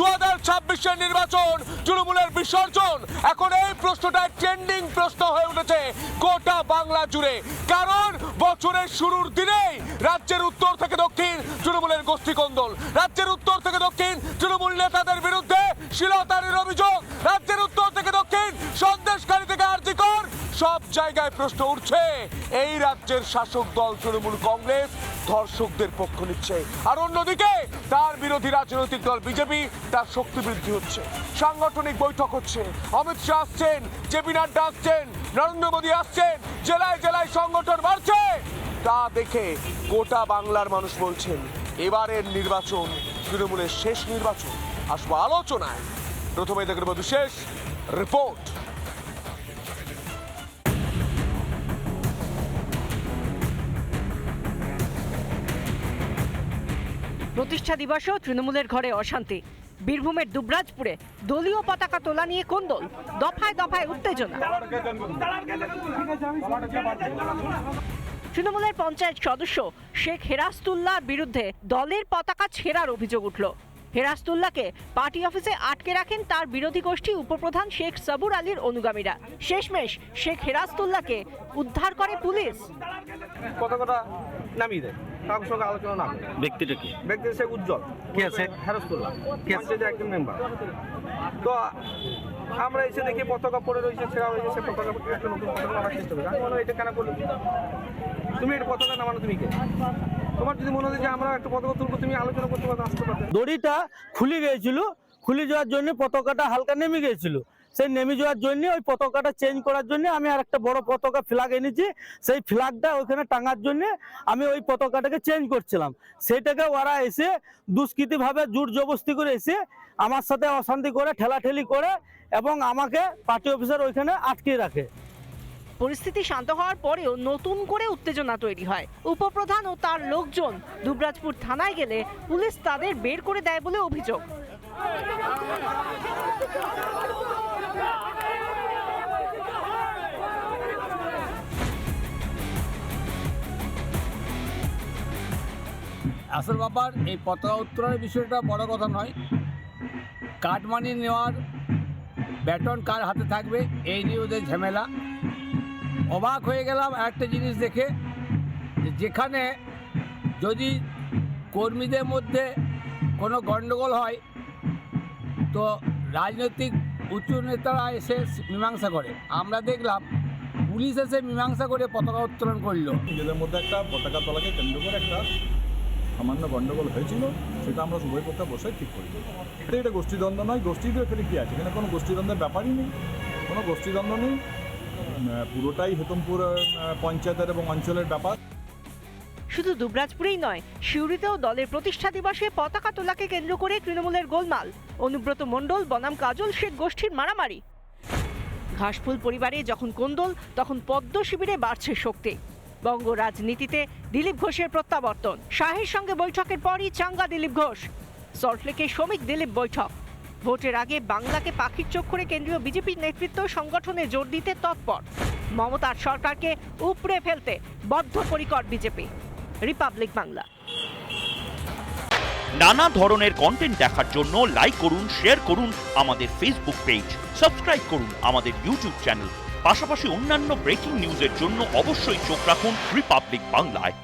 2026-এর নির্বাচন তৃণমূলের বিসর্জন, এখন এই প্রশ্নটা ট্রেন্ডিং প্রশ্ন হয়ে উঠেছে গোটা বাংলা জুড়ে। কারণ বছরের শুরুর দিনেই রাজ্যের উত্তর থেকে দক্ষিণ তৃণমূলের গোষ্ঠীকন্দল, রাজ্যের উত্তর থেকে দক্ষিণ তৃণমূল নেতাদের বিরুদ্ধে শিলাতারির অভিযোগ, রাজ্যের উত্তর থেকে দক্ষিণ সন্দেশখালী থেকে আরজিকর, সব জায়গায় প্রশ্ন উঠছে এই রাজ্যের শাসক দল তৃণমূল কংগ্রেস ধর্ষকদের পক্ষ নিচ্ছে, আর অন্যদিকে তার বিরোধী রাজনৈতিক দল বিজেপি তার শক্তি বৃদ্ধি হচ্ছে, সাংগঠনিক বৈঠক হচ্ছে, অমিত শাহ আসছেন, জেপি নাড্ডা আসছেন, নরেন্দ্র মোদী আসছেন, জেলায় জেলায় সংগঠন বাড়ছে। তা দেখে গোটা বাংলার মানুষ বলছেন এবারের নির্বাচন তৃণমূলের শেষ নির্বাচন। আসবো আলোচনায়, প্রথমে দেখব বিশেষ রিপোর্ট। প্রতিষ্ঠা দিবসেও তৃণমূলের ঘরে অশান্তি। বীরভূমের দুবরাজপুরে দলীয় পতাকা তোলা নিয়ে কোন্দল, দফায় দফায় উত্তেজনা। তৃণমূলের পঞ্চায়েত সদস্য শেখ হেরাস্তুল্লাহর বিরুদ্ধে দলের পতাকা ছেঁড়ার অভিযোগ উঠল। হেরাস্তুল্লাহকে পার্টি অফিসে আটকে রাখেন তার বিরোধী গোষ্ঠী উপপ্রধান শেখ সাবুর আলীর অনুগামীরা। শেষমেশ শেখ হেরাস্তুল্লাহকে উদ্ধার করে পুলিশ। পতাকাটা নামিয়ে দেয়, কারোর সঙ্গে আলোচনা না করে। ব্যক্তিটা কি? ব্যক্তি সে উজ্জ্বল, কে আছে? হেরাস্তুল্লাহ, পঞ্চায়েতের একজন মেম্বার। তো আমরা এসে দেখি পতাকা পড়ে রয়েছে, ছেঁড়া হয়েছে, সে পতাকা একটা নতুন পতাকা নামার চেষ্টা করি। আমি মনে হয় এটা কেন করলি, তুমি এটা পতাকা নামানো তুমি কে? তোমার যদি মনে হয় যে আমরা একটা পতাকা তুলবো, তুমি আলোচনা করতে পারো, আসতে পারবে। দড়িটা খুলে গিয়েছিল, খুলে যাওয়ার জন্য পতাকাটা হালকা নেমে গিয়েছিল। সেই নেমে যাওয়ার জন্য ওই পতাকাটা চেঞ্জ করার জন্য আমি আর একটা বড় পতাকা ফ্ল্যাগ এনেছি, সেই ফ্ল্যাগটা ওইখানে টাঙার জন্য আমি ওই পতাকাটাকে চেঞ্জ করছিলাম। সেটাকে ওরা এসে দুষ্কৃতিভাবে জোর জবরদস্তি করে এসে আমার সাথে অশান্তি করে, ঠেলাঠেলি করে এবং আমাকে পার্টি অফিসার ওইখানে আটকে রাখে। পরিস্থিতি শান্ত হওয়ার পরেও নতুন করে উত্তেজনা তৈরি হয়। উপপ্রধান ও তার লোকজন দুবরাজপুর থানায় গেলে পুলিশ তাদের বের করে দেয় বলে অভিযোগ। আসল ব্যাপার এই পতাকা উত্তোলনের বিষয়টা বড় কথা নয়, কাটমানি নেওয়ার ব্যাটন কার হাতে থাকবে এই নিয়ে ওদের ঝামেলা। অবাক হয়ে গেলাম একটা জিনিস দেখে, যেখানে যদি কর্মীদের মধ্যে কোনো গণ্ডগোল হয় তো রাজনৈতিক উচ্চ নেতারা এসে মীমাংসা করে। আমরা দেখলাম পুলিশ এসে মীমাংসা করে পতাকা উত্তোলন করলো। নিজেদের মধ্যে একটা পতাকা তোলাকে কেন্দ্র করে একটা সামান্য গণ্ডগোল হয়েছিল, সেটা আমরা উভয় পক্ষে বসে ঠিক করি। এটা গোষ্ঠীদ্বন্দ্ব নয়, গোষ্ঠীদের এখানে কী আছে? এখানে কোনো গোষ্ঠীদ্বন্দ্বের ব্যাপারই নেই, কোনো গোষ্ঠীদ্বন্দ্ব নেই, পুরোটাই হেতমপুর পঞ্চায়েতের এবং অঞ্চলের ব্যাপার। শুধু দুবরাজপুরেই নয়, সিউড়িতেও দলের প্রতিষ্ঠা দিবসে পতাকা তোলাকে কেন্দ্র করে তৃণমূলের গোলমাল। অনুব্রত মণ্ডল বনাম কাজল শেখ গোষ্ঠীর মারামারি। ঘাসফুল পরিবারে যখন কোন্দল, তখন পদ্ম শিবিরে বাড়ছে শক্তি। বঙ্গ রাজনীতিতে দিলীপ ঘোষের প্রত্যাবর্তন। শাহের সঙ্গে বৈঠকের পরই চাঙ্গা দিলীপ ঘোষ। সল্টলেকে শ্রমিক দিলীপ বৈঠক। ভোটের আগে বাংলাকে পাখির চোখ করে কেন্দ্রীয় বিজেপির নেতৃত্ব সংগঠনে জোর দিতে তৎপর। মমতার সরকারকে উপড়ে ফেলতে বদ্ধপরিকর বিজেপি। রিপাবলিক বাংলা। নানা ধরনের কন্টেন্ট দেখার জন্য লাইক করুন, শেয়ার করুন আমাদের ফেসবুক পেজ, সাবস্ক্রাইব করুন আমাদের ইউটিউব চ্যানেল। পাশাপাশি অন্যান্য ব্রেকিং নিউজের জন্য অবশ্যই চোখ রাখুন রিপাবলিক বাংলায়।